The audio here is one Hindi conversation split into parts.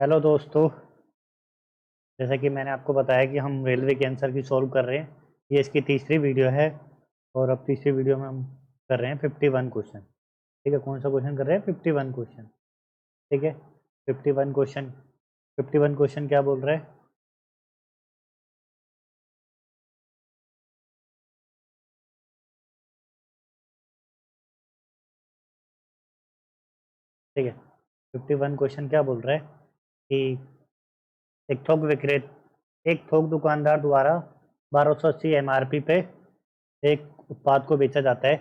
हेलो दोस्तों। जैसा कि मैंने आपको बताया कि हम रेलवे के आंसर की सॉल्व कर रहे हैं। ये इसकी तीसरी वीडियो है और अब तीसरी वीडियो में हम कर रहे हैं 51 क्वेश्चन। ठीक है, कौन सा क्वेश्चन कर रहे हैं? 51 क्वेश्चन। ठीक है, 51 क्वेश्चन। 51 क्वेश्चन क्या बोल रहा है? ठीक है, 51 क्वेश्चन क्या बोल रहा है कि एक थोक विक्रेता एक थोक दुकानदार द्वारा 1280 एमआरपी पे एक उत्पाद को बेचा जाता है।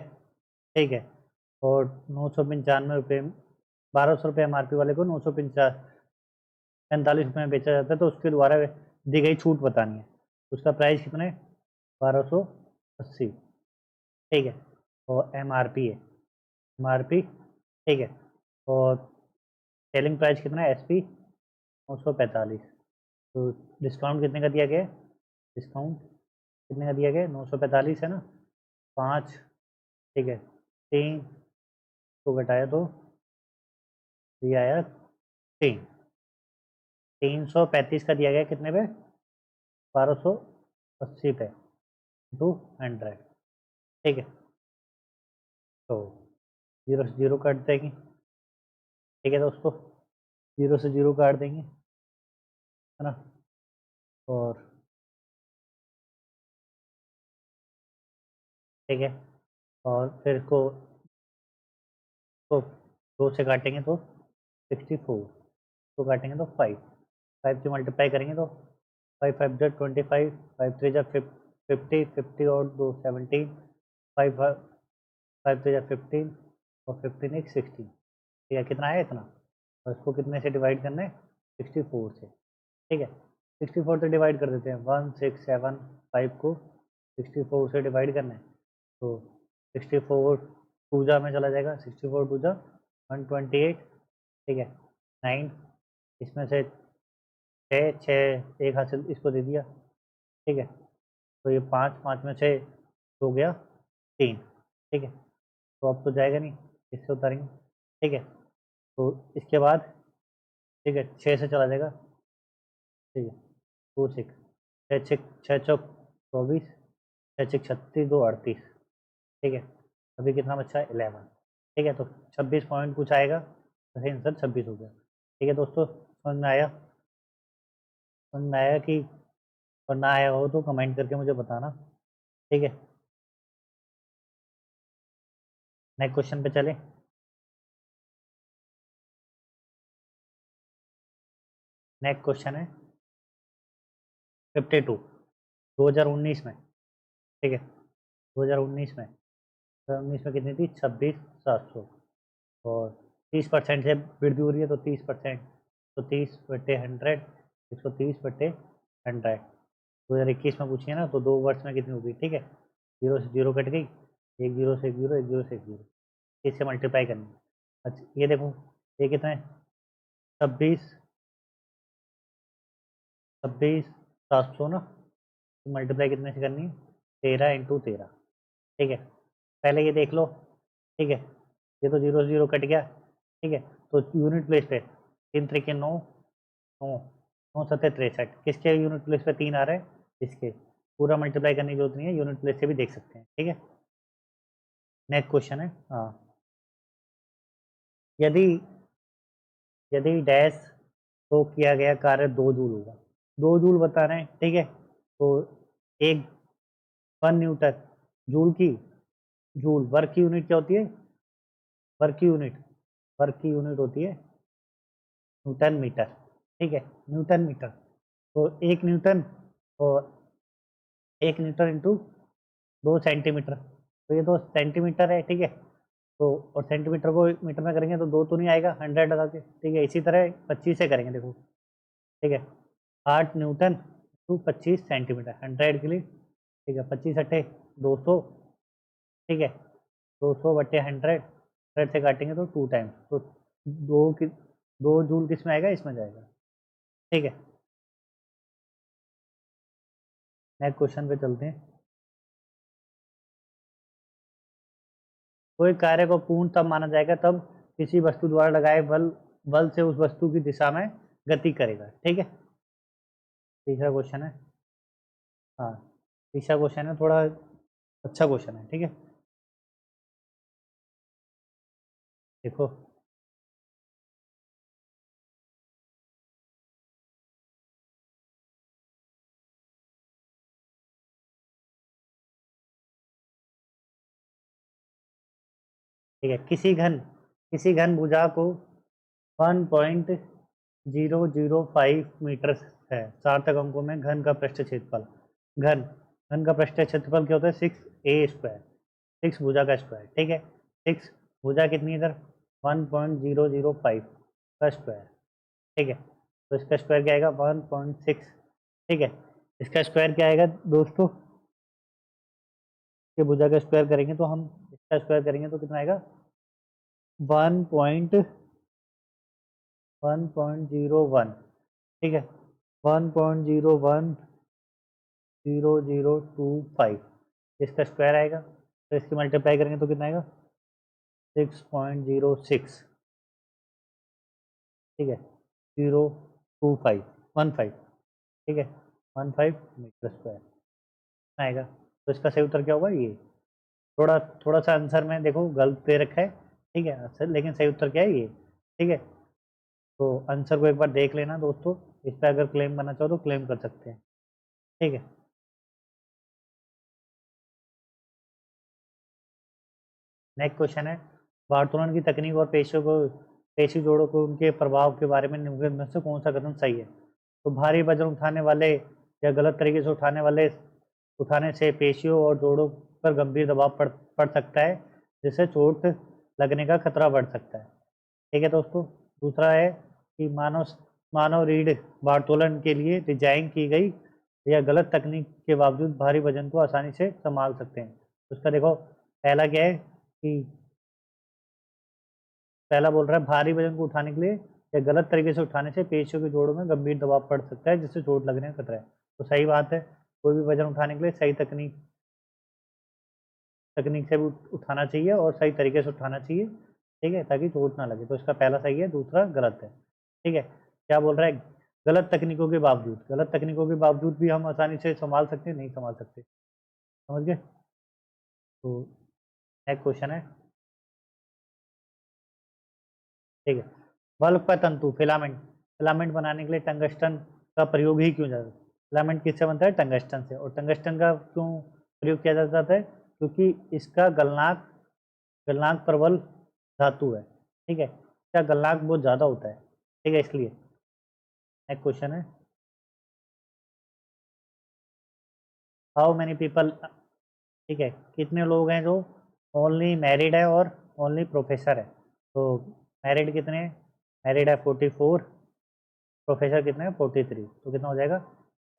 ठीक है, और 995 रुपये, 1200 रुपये एमआरपी वाले को 945 रुपये में बेचा जाता है, तो उसके द्वारा दी गई छूट बतानी है। उसका प्राइस कितना है? 1280। ठीक है, और एमआरपी है, एमआरपी। ठीक है, और सेलिंग प्राइस कितना है? एसपी 945। तो डिस्काउंट कितने का दिया गया है? डिस्काउंट कितने का दिया गया है? 945 है ना, 5। ठीक है, 3 को घटाया तो दिया आया 3। 335 का दिया गया कितने पे? 1280 पे 200। ठीक है, तो जीरो से जीरो काट देंगे। ठीक है दोस्तों, जीरो से जीरो काट देंगे, है ना। और ठीक है, और फिर इसको तो 2 से काटेंगे तो 64, तो काटेंगे तो 5, 5 से मल्टीप्लाई करेंगे तो 5 5 जा 25, 5 3 जा 50, 50 और 2 17, 5 5 3 जा 15 और 15 एक 16। ठीक है, कितना आया इतना, और इसको कितने से डिवाइड करना है? 64 से। ठीक है, 64 से डिवाइड कर देते हैं। 1675 को 64 से डिवाइड करना है, तो 64 टू में चला जाएगा। 64 टू 128। ठीक है, 9, इसमें से 6 6 एक हाथ से इसको दे दिया। ठीक है, तो ये 5 5 में से हो गया 3। ठीक है, तो अब तो जाएगा नहीं, इससे उतारेंगे। ठीक है, तो इसके बाद ठीक है 6 से चला जाएगा। ठीक है, 2 6 छः छः, 6 चौक 24, 6 छः 36, 2 38। ठीक है, अभी कितना बचा है? 11। ठीक है, तो 26 पॉइंट कुछ आएगा, तो सही आंसर 26 हो गया। ठीक है दोस्तों, समझ में आया? समझ में आया कि, और ना आया हो तो कमेंट करके मुझे बताना। ठीक है, नेक्स्ट क्वेश्चन पे चले। नेक्स्ट क्वेश्चन है 52, 2019 में। ठीक है, 2019 में, 2019 में कितनी थी? 26,700। और 30% से वृद्धि हो रही है, तो 30%, तो 30/100, 130/100। 2021 में पूछिए ना, तो 2 वर्ष में कितनी होगी? ठीक है, जीरो से जीरो कट गई, एक जीरो से एक जीरो, एक जीरो से एक जीरो, इससे मल्टीप्लाई करनी है। अच्छा ये देखो, ये कितना है? 26, 26,700 ना, तो मल्टीप्लाई कितने से करनी है? 13 × 13। ठीक है, पहले ये देख लो। ठीक है, ये तो जीरो से जीरो कट गया। ठीक है, तो यूनिट प्लेस पे 3 3 के 9, 9 9 7 63, किसके यूनिट प्लेस पे 3 आ रहा है? इसके। पूरा मल्टीप्लाई करने की जरूरत नहीं है, यूनिट प्लेस से भी देख सकते हैं। ठीक है, नेक्स्ट क्वेश्चन है। हाँ, यदि यदि डैश तो किया गया कार्य 2 जूल होगा। 2 जूल बता रहे हैं। ठीक है, तो एक 1 न्यूटन, जूल की, जूल वर्क की यूनिट क्या होती है? वर्क की यूनिट, वर्क की यूनिट होती है न्यूटन मीटर। ठीक है, न्यूटन मीटर। तो 1 न्यूटन, और 1 न्यूटन इंटू 2 सेंटीमीटर, तो ये तो सेंटीमीटर है। ठीक है, तो और सेंटीमीटर को मीटर में करेंगे तो 2 तो नहीं आएगा 100 लगा के। ठीक है, इसी तरह 25 से करेंगे, देखो। ठीक है, 8 न्यूटन टू 25 सेंटीमीटर 100 के लिए। ठीक है, 25 अट्ठे 200। ठीक है, 200/100, 100 से काटेंगे तो 2 टाइम्स, तो 2 जूल किस में आएगा? इसमें जाएगा। ठीक है, नेक्स्ट क्वेश्चन पे चलते हैं। कोई कार्य को पूर्ण तब माना जाएगा तब किसी वस्तु द्वारा लगाए बल बल से उस वस्तु की दिशा में गति करेगा। ठीक है, तीसरा क्वेश्चन है। हाँ, तीसरा क्वेश्चन है, थोड़ा अच्छा क्वेश्चन है। ठीक है, देखो ठीक है, किसी घन भुजा को 1.005 मीटर है। सार्थक अंकों में घन का पृष्ठ क्षेत्रफल। घन घन का पृष्ठ क्षेत्रफल क्या होता है? 6a²। 6 भुजा का स्क्वायर। ठीक है, 6 भुजा कितनी इधर? 1.005 का स्क्वायर। ठीक है, तो इसका स्क्वायर क्या आएगा? 1.6। ठीक है, इसका स्क्वायर क्या आएगा दोस्तों? ये भुजा का स्क्वायर करेंगे तो हम इसका स्क्वायर करेंगे तो कितना आएगा? 1.01। ठीक है, 1.010025 इसका स्क्वायर आएगा। तो इसकी मल्टीप्लाई करेंगे तो कितना आएगा? 6.06। ठीक है, 025 ठीक है, 15 मीटर स्क्वायर आएगा। तो इसका सही उत्तर क्या होगा? ये थोड़ा थोड़ा सा आंसर में देखो गलत दे रखा है। ठीक है, लेकिन सही उत्तर क्या है? ये। ठीक है, तो आंसर को एक बार देख लेना दोस्तों। इस पर अगर क्लेम करना चाहो तो क्लेम कर सकते हैं। ठीक है, नेक्स्ट क्वेश्चन है, वार्तोलन की तकनीक और पेशी जोड़ों को उनके प्रभाव के बारे में निम्नलिखित में से कौन सा कथन सही है? तो भारी वजन उठाने वाले या गलत तरीके से उठाने से पेशियों और जोड़ों पर गंभीर दबाव पड़ सकता है, जिससे चोट लगने का खतरा बढ़ सकता है। ठीक है दोस्तों, दूसरा है कि मानव रीढ़ वार्तोलन के लिए डिजाइन की गई या गलत तकनीक के बावजूद भारी वजन को आसानी से संभाल सकते हैं। तो उसका देखो, पहला क्या है कि पहला बोल रहा है भारी वजन को उठाने के लिए या गलत तरीके से उठाने से पेशियों के जोड़ों में गंभीर दबाव पड़ सकता है, जिससे चोट लगने का खतरा है। तो सही बात है, कोई भी वजन उठाने के लिए सही तकनीक से भी उठाना चाहिए और सही तरीके से उठाना चाहिए। ठीक है, ताकि चोट ना लगे। तो इसका पहला सही है, दूसरा गलत है। ठीक है, क्या बोल रहा है? गलत तकनीकों के बावजूद भी हम आसानी से संभाल सकते हैं? नहीं संभाल सकते। समझ गए? तो नेक्स्ट क्वेश्चन है। ठीक है, बल्ब का तंतु फिलामेंट फिलामेंट बनाने के लिए टंगस्टन का प्रयोग ही क्यों जाता है? फिलामेंट किससे बनता है? टंगस्टन से। और टंगस्टन का क्यों प्रयोग किया जाता है? क्योंकि इसका गलनांक प्रबल धातु है। ठीक है, इसका गलनांक बहुत ज़्यादा होता है। ठीक है, इसलिए। नेक्स्ट क्वेश्चन है, हाउ मैनी पीपल। ठीक है, कितने लोग हैं जो ओनली मैरिड है और ओनली प्रोफेसर है? तो मैरिड कितने हैं? मैरिड है 44, प्रोफेसर कितने हैं? 43। तो कितना हो जाएगा?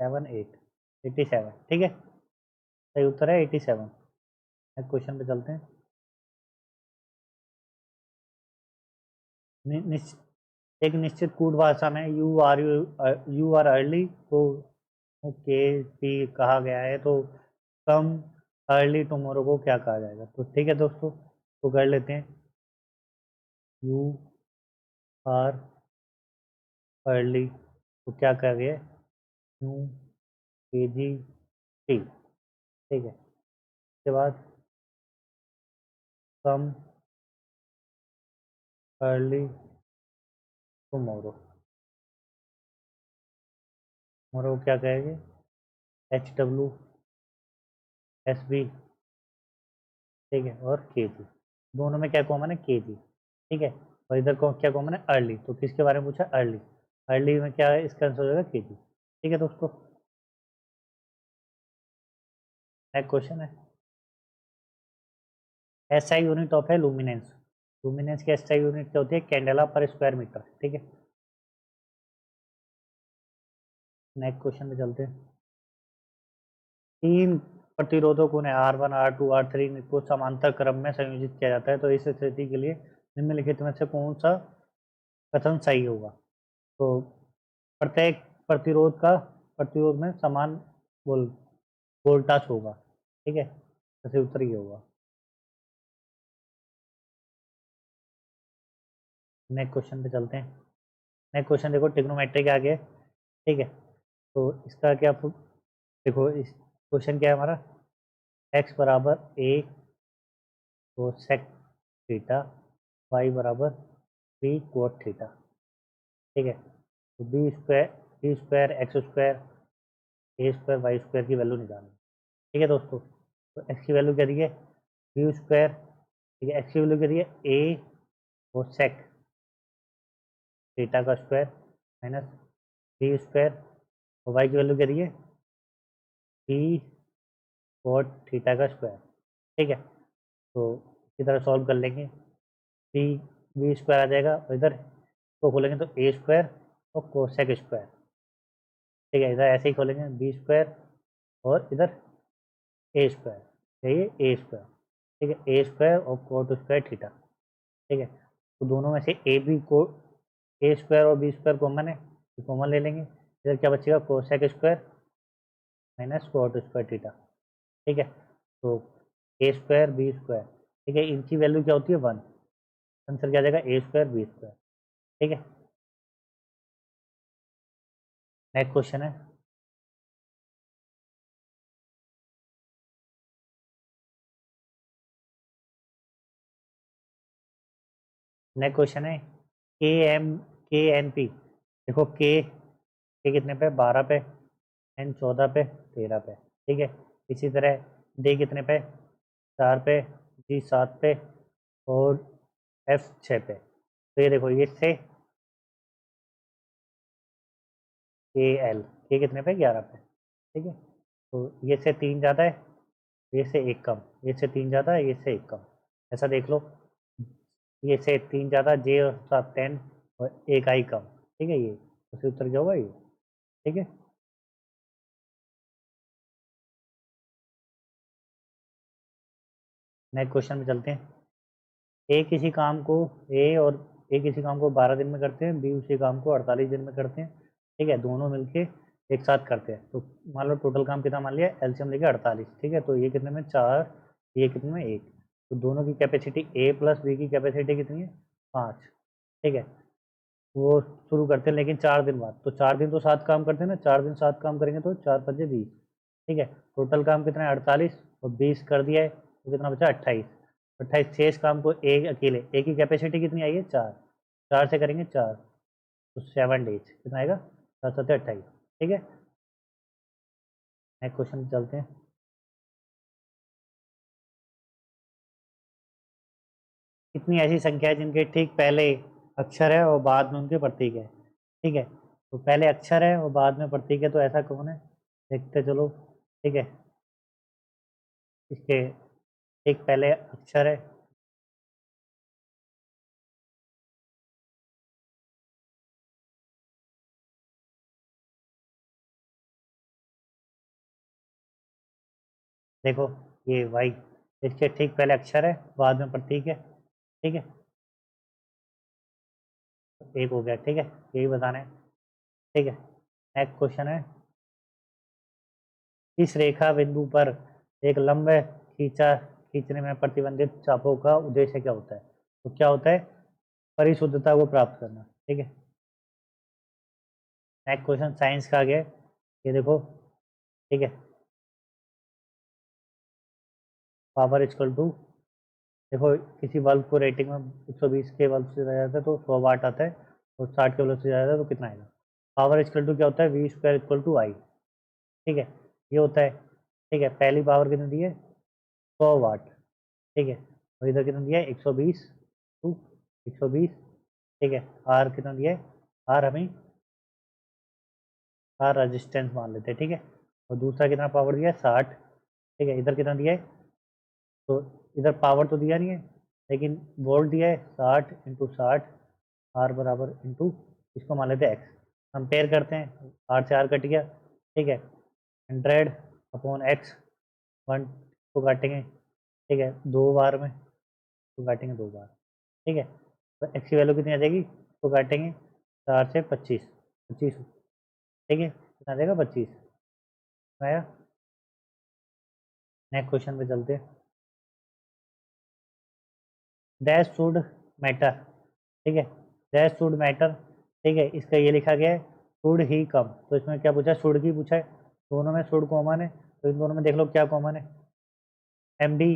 87। ठीक है, सही उत्तर है 87। नेक्स्ट क्वेश्चन पे चलते हैं। नि, निश्च- एक निश्चित कूट भाषा में यू आर अर्ली को के भी कहा गया है, तो कम अर्ली टुमारो को क्या कहा जाएगा? तो ठीक है दोस्तों, तो कर लेते हैं। यू आर अर्ली तो क्या कर रही है? यू के जी टी। ठीक है, उसके बाद कम अर्ली टुमारो, टुमारो क्या कहेंगे? H W S B. ठीक है, और के जी, दोनों में क्या कॉमन है? के जी। ठीक है, और इधर को क्या कॉमन है? अर्ली। तो किसके बारे में पूछा? अर्ली। अर्ली में क्या है? इसका आंसर हो जाएगा के जी। ठीक है दोस्तों, नेक्स्ट क्वेश्चन है, एसआई यूनिट ऑफ है लुमिनेंस। लुमिनेंस की एसआई यूनिट क्या होती है? कैंडेला पर स्क्वायर मीटर। ठीक है, नेक्स्ट क्वेश्चन पे चलते हैं। तीन प्रतिरोधकों ने R1 R2 R3 को समांतर क्रम में संयोजित किया जाता है, तो इस स्थिति के लिए निम्नलिखित में से कौन सा कथन सही होगा? तो प्रत्येक प्रतिरोध में समान वोल वोल्टाज होगा। ठीक है, तो सही उत्तर ये होगा। नेक्स्ट क्वेश्चन पे चलते हैं। नेक्स्ट क्वेश्चन देखो, ट्रिग्नोमेट्री के आगे, ठीक है। तो इसका क्या देखो, इस क्वेश्चन क्या है हमारा, एक्स बराबर ए कोसेक थीटा, वाई बराबर बी कोट थीटा, ठीक है। तो बी स्क्वायर एक्स स्क्वायर ए स्क्वायर वाई स्क्वायर की वैल्यू निकालनी, ठीक है दोस्तों। तो एक्स की वैल्यू क्या दी है, बी स्क्वायर, ठीक है। एक्स की वैल्यू क्या दी है, ए कोसेक थीटा का स्क्वायर माइनस बी स्क्वायर, और वाई की वैल्यू क्या दी है, बी कोट थीटा का स्क्वायर, ठीक है। तो इसी तरह सॉल्व कर लेंगे, बी बी स्क्वायर आ जाएगा, और इधर को खोलेंगे तो ए स्क्वायर और कोसेक स्क्वायर, ठीक है। इधर ऐसे ही खोलेंगे बी स्क्वायर और इधर ए स्क्वायर, ये ए स्क्वायर, ठीक है। ए स्क्वायर और कोट स्क्वायर थीटा, ठीक है। तो दोनों में से ए बी को ए स्क्वायर और बी स्क्वायर कॉमन है, तो कॉमन ले लेंगे। इधर क्या बचेगा, cosec square minus cot square theta, ठीक है। तो ए स्क्वायर बी स्क्वायर, ठीक है, इनकी वैल्यू क्या होती है 1, आंसर क्या आ जाएगा ए स्क्वायर बी स्क्वायर, ठीक है। नेक्स्ट क्वेश्चन है, नेक्स्ट क्वेश्चन है के एन पी, देखो के कितने पे, 12 पे, एन 14 पे, 13 पे, ठीक है। इसी तरह डे कितने पे, 4 पे, जी 7 पे, और एफ 6 पे। तो ये देखो, ये से के कितने पे, 11 पे, ठीक है। तो ये से 3 ज़्यादा है, ये से 1 कम, ये से 3 ज़्यादा है, ये से 1 कम, ऐसा देख लो। ये से 3 ज़्यादा, जे और 7 10, और 1 आई कम, ठीक है। ये उसी उत्तर क्या होगा ये, ठीक है। नेक्स्ट क्वेश्चन में चलते हैं। ए किसी काम को ए और ए किसी काम को 12 दिन में करते हैं, बी उसी काम को 48 दिन में करते हैं, ठीक है। दोनों मिलके एक साथ करते हैं, तो मान लो टोटल काम कितना, मान लिया एलसीएम लेके 48, ठीक है। तो ये कितने में 4, ये कितने में 1, तो दोनों की कैपेसिटी ए प्लस बी की कैपेसिटी कितनी है, 5, ठीक है। वो शुरू करते हैं लेकिन 4 दिन बाद, तो 4 दिन तो साथ काम करते हैं ना, 4 दिन साथ काम करेंगे तो 4 पंजे 20, ठीक है। टोटल काम कितना है 48, और 20 कर दिया है तो कितना बचा 28, 28 शेष काम को एक अकेले, एक की कैपेसिटी कितनी आई है 4, 4 से करेंगे 4, तो 7 डेज कितना आएगा, 7 7 28, ठीक है। नेक्स्ट क्वेश्चन चलते हैं। कितनी ऐसी संख्या है जिनके ठीक पहले अक्षर है और बाद में उनके प्रतीक है, ठीक है। तो पहले अक्षर है और बाद में प्रतीक है, तो ऐसा कौन है, देखते चलो, ठीक है। इसके एक पहले अक्षर है, देखो ये वाई, इसके ठीक पहले अक्षर है, बाद में प्रतीक है, ठीक है। एक हो गया, ठीक है, यही बताना है, ठीक है। नेक्स्ट क्वेश्चन है, इस रेखा बिंदु पर एक लंब खींचने में प्रतिबंधित चापों का उद्देश्य क्या होता है, तो क्या होता है, परिशुद्धता को प्राप्त करना, ठीक है। नेक्स्ट क्वेश्चन साइंस का आ गया है, ये देखो, ठीक है। पावर इक्वल टू, देखो किसी बल्ब को रेटिंग में 120 के बल्ब से ज़्यादा जाता है तो 100 वाट आता है, और 60 के बल्ब से ज़्यादा है तो कितना आएगा। पावर इक्वल टू क्या होता है, वी स्क्वायर इक्वल टू आई, ठीक है, ये होता है, ठीक है। पहली पावर कितनी दी है, 100 वाट, ठीक है। और इधर कितना दिया है, 120 टू 120, ठीक है। आर कितना दिया है, आर हमें आर रजिस्टेंस मान लेते हैं, ठीक है। और दूसरा कितना पावर दिया है, 60, ठीक है। इधर कितना दिया है, तो इधर पावर तो दिया नहीं है, लेकिन वोल्ट दिया है, 60 × 60, आर बराबर इंटू, इसको मान लेते हैं एक्स, कंपेयर करते हैं, आर से आर कट गया, ठीक है। 100/x, 1 को काटेंगे, ठीक है, 2 बार में तो काटेंगे 2 बार, ठीक है। तो एक्स की वैल्यू कितनी आ जाएगी, तो काटेंगे 4 से 25, 25, ठीक है, कितना आ जाएगा 25 आया। नेक्स्ट क्वेश्चन पे चलते हैं। डैश शुड मैटर, ठीक है, डैश शुड मैटर ठीक है, इसका ये लिखा गया है शुड ही कम, तो इसमें क्या पूछा है, शुड की पूछा है, दोनों में शुड कॉमन है, तो इन दोनों में देख लो क्या कॉमन है, M D,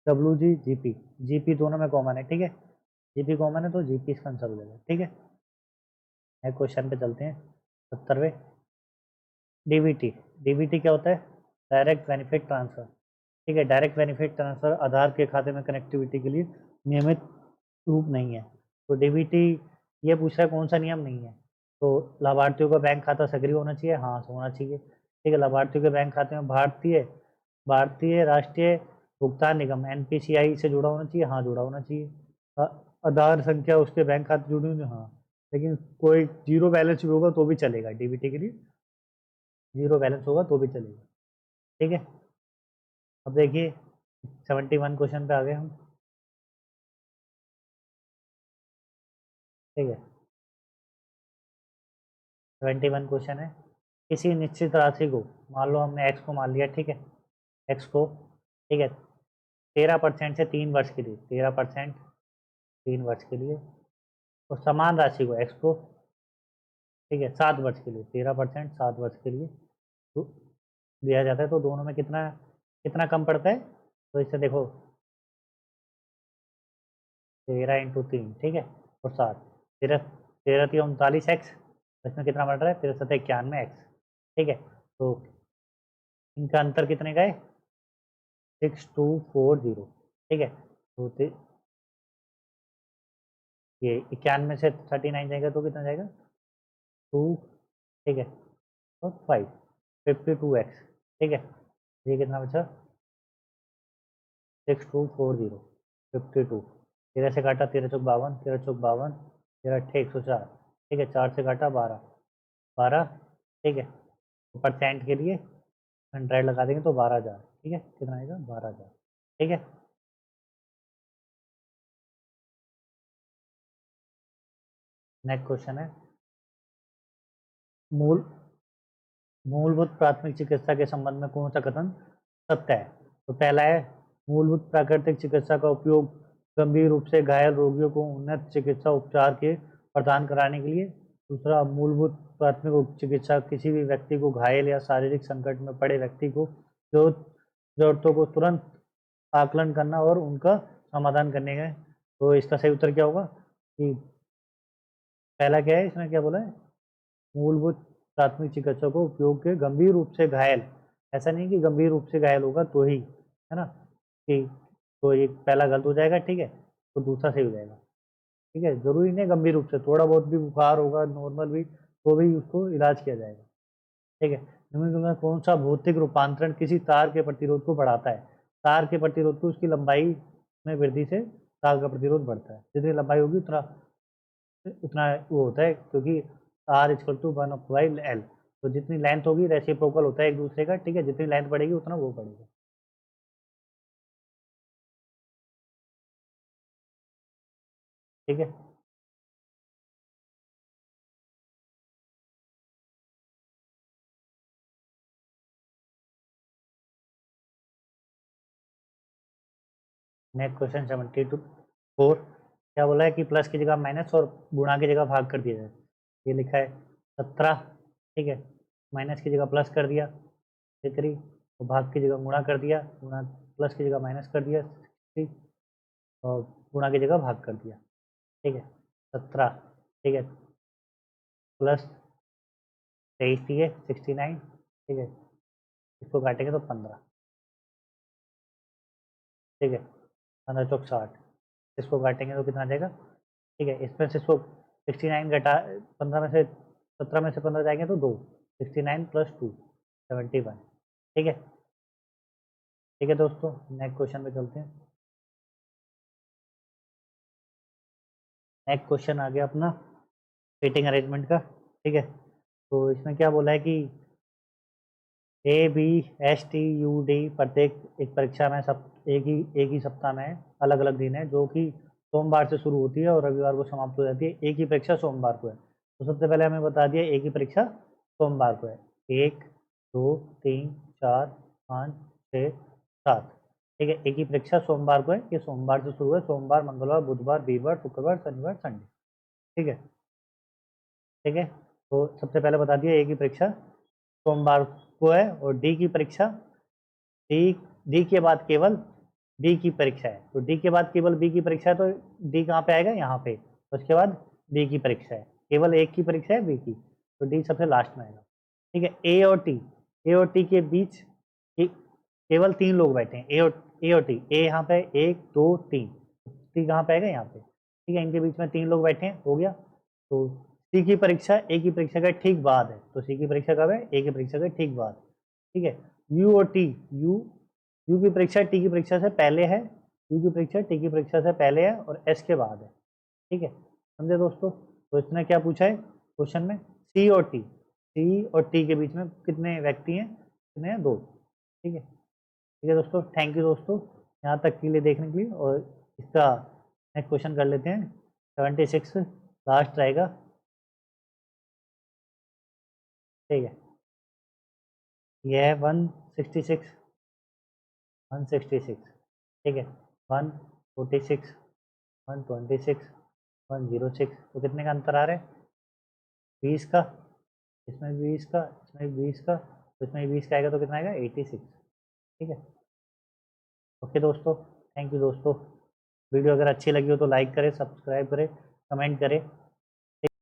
W G, GP, GP दोनों में कॉमन है, ठीक है, जीपी कॉमन है तो जीपी इसका आंसर हो जाएगा, ठीक है। नेक्स्ट क्वेश्चन पे चलते हैं, 70वें। डीबीटी, डीबीटी क्या होता है, डायरेक्ट बेनिफिट ट्रांसफर, ठीक है, डायरेक्ट बेनिफिट ट्रांसफर आधार के खाते में कनेक्टिविटी के लिए नियमित रूप नहीं है, तो डीबीटी ये पूछ रहा है कौन सा नियम नहीं है, तो लाभार्थियों का बैंक खाता सक्रिय होना चाहिए, हाँ होना चाहिए, ठीक है, लाभार्थियों के बैंक खाते में भारतीय भारतीय राष्ट्रीय भुगतान निगम एनपीसीआई से जुड़ा होना चाहिए, हाँ जुड़ा होना चाहिए, आधार संख्या उसके बैंक खाते जुड़ी हुई, हाँ, लेकिन कोई जीरो बैलेंस भी होगा तो भी चलेगा डीबीटी के लिए, जीरो बैलेंस होगा तो भी चलेगा, ठीक है। अब देखिए 71 क्वेश्चन पे आ गए हम, ठीक है, 71 क्वेश्चन है, किसी निश्चित राशि को, मान लो हमने एक्स को मान लिया, ठीक है, एक्स को, ठीक है, 13% से 3 वर्ष के लिए, 13% 3 वर्ष के लिए, और समान राशि को एक्स को, ठीक है, 7 वर्ष के लिए, 13% 7 वर्ष के लिए तो दिया जाता है, तो दोनों में कितना कितना कम पड़ता है, तो इससे देखो 13 × 3, ठीक है, और 7, 13 13 × 39 एक्स, इसमें कितना बढ़ रहा है, 13 7 91 एक्स, ठीक है, तो इनका अंतर कितने का है, 6240, ठीक है, तो ये 91 से 39 जाएगा तो कितना जाएगा, 2, ठीक है, और 5, 52x, ठीक है, ये कितना बचा, 6240, 52, 13 से काटा 13 × 52, 13 × 52, 13 × 8 = 104, ठीक है, 4 से काटा 12, 12, ठीक है, तो परसेंट के लिए 100 लगा देंगे तो 12,000, ठीक है, कितना आएगा 12,000, ठीक है। नेक्स्ट क्वेश्चन है, मूल मूलभूत प्राथमिक चिकित्सा के संबंध में कौन सा कथन सत्य है, तो पहला है मूलभूत प्राकृतिक चिकित्सा का उपयोग गंभीर रूप से घायल रोगियों को उन्नत चिकित्सा उपचार के प्रदान कराने के लिए, दूसरा मूलभूत प्राथमिक चिकित्सा किसी भी व्यक्ति को घायल या शारीरिक संकट में पड़े व्यक्ति को जो जरूरतों को तुरंत आकलन करना और उनका समाधान करने का है, तो इसका सही उत्तर क्या होगा कि पहला क्या है, इसमें क्या बोला है, मूलभूत प्राथमिक चिकित्सा को उपयोग के गंभीर रूप से घायल, ऐसा नहीं कि गंभीर रूप से घायल होगा तो ही, है ना, कि तो ये पहला गलत हो जाएगा, ठीक है, तो दूसरा सही हो जाएगा, ठीक है, जरूरी नहीं गंभीर रूप से, थोड़ा बहुत भी बुखार होगा नॉर्मल भी तो भी उसको इलाज किया जाएगा, ठीक है। निम्नलिखित में कौन सा भौतिक रूपांतरण किसी तार के प्रतिरोध को बढ़ाता है, तार के प्रतिरोध को उसकी लंबाई में वृद्धि से तार का प्रतिरोध बढ़ता है, जितनी लंबाई होगी उतना उतना वो होता है, क्योंकि R = 1/L, तो जितनी लेंथ होगी रेसिप्रोकल होता है एक दूसरे का, ठीक है, जितनी लेंथ बढ़ेगी उतना वो बढ़ेगा, ठीक है। नेक्स्ट क्वेश्चन 72 क्या बोला है कि प्लस की जगह माइनस और गुणा की जगह भाग कर दिया जाए, ये लिखा है 17, ठीक है, माइनस की जगह प्लस कर दिया 3, और भाग की जगह गुणा कर दिया, गुणा प्लस की जगह माइनस कर दिया 60, और गुणा की जगह भाग कर दिया, ठीक है, 17, ठीक है, प्लस 23 थी 69, ठीक है, इसको काटेंगे तो 15, ठीक है, 15 चौक 60, इसको काटेंगे तो कितना आ जाएगा, ठीक है, इसमें से इसको 69 घटा 15 में से 17 में से 15 जाएंगे तो 2, 69 + 2 71, ठीक है, ठीक है दोस्तों, नेक्स्ट क्वेश्चन पे चलते हैं। नेक्स्ट क्वेश्चन आ गया अपना सीटिंग अरेंजमेंट का, ठीक है, तो इसमें क्या बोला है कि ABSTUD प्रत्येक एक परीक्षा में सब एक ही सप्ताह में अलग अलग दिन है, जो कि सोमवार से शुरू होती है और रविवार को समाप्त हो जाती है, एक ही परीक्षा सोमवार को है, तो सबसे पहले हमें बता दिया एक ही परीक्षा सोमवार को है, 1 2 3 4 5 6 7, ठीक है, एक ही परीक्षा सोमवार को है, ये सोमवार से शुरू है, सोमवार मंगलवार बुधवार वीरवार शुक्रवार शनिवार संडे, ठीक है। ठीक है। तो सबसे पहले बता दिया ए की परीक्षा सोमवार को है और डी की परीक्षा डी डी के बाद केवल बी की परीक्षा है। तो डी के बाद केवल बी की परीक्षा है तो डी कहाँ पे आएगा, यहाँ पे। उसके बाद बी की परीक्षा है, केवल एक की परीक्षा है बी की, तो डी सबसे लास्ट में आएगा। ठीक है। ए और टी के बीच केवल 3 लोग बैठे हैं, ए और टी। ए यहाँ पे 1 2 3, टी कहाँ पे आएगा, यहाँ पे। ठीक है। इनके बीच में 3 लोग बैठे हैं, हो गया। तो सी की परीक्षा ए की परीक्षा का ठीक बाद है, तो सी की परीक्षा कब है, ए की परीक्षा का ठीक बाद। ठीक है। यू और टी, यू की परीक्षा टी की परीक्षा से पहले है, यू की परीक्षा टी की परीक्षा से पहले है और एस के बाद है। ठीक है, समझे दोस्तों। तो इसने क्या पूछा है क्वेश्चन में, सी और टी के बीच में कितने व्यक्ति हैं, कितने हैं, 2। ठीक है दोस्तों, थैंक यू दोस्तों यहाँ तक के लिए देखने के लिए। और इसका नेक्स्ट क्वेश्चन कर लेते हैं, 76 लास्ट रहेगा। ठीक है, यह है 166, 166। ठीक है, 146, 126, 106। तो कितने का अंतर आ रहा है, 20 का। इसमें 20 का, इसमें 20 का, तो इसमें 20 का आएगा तो कितना आएगा, 86। ठीक है। ओके दोस्तों, थैंक यू दोस्तों। वीडियो अगर अच्छी लगी हो तो लाइक करें, सब्सक्राइब करें, कमेंट करें।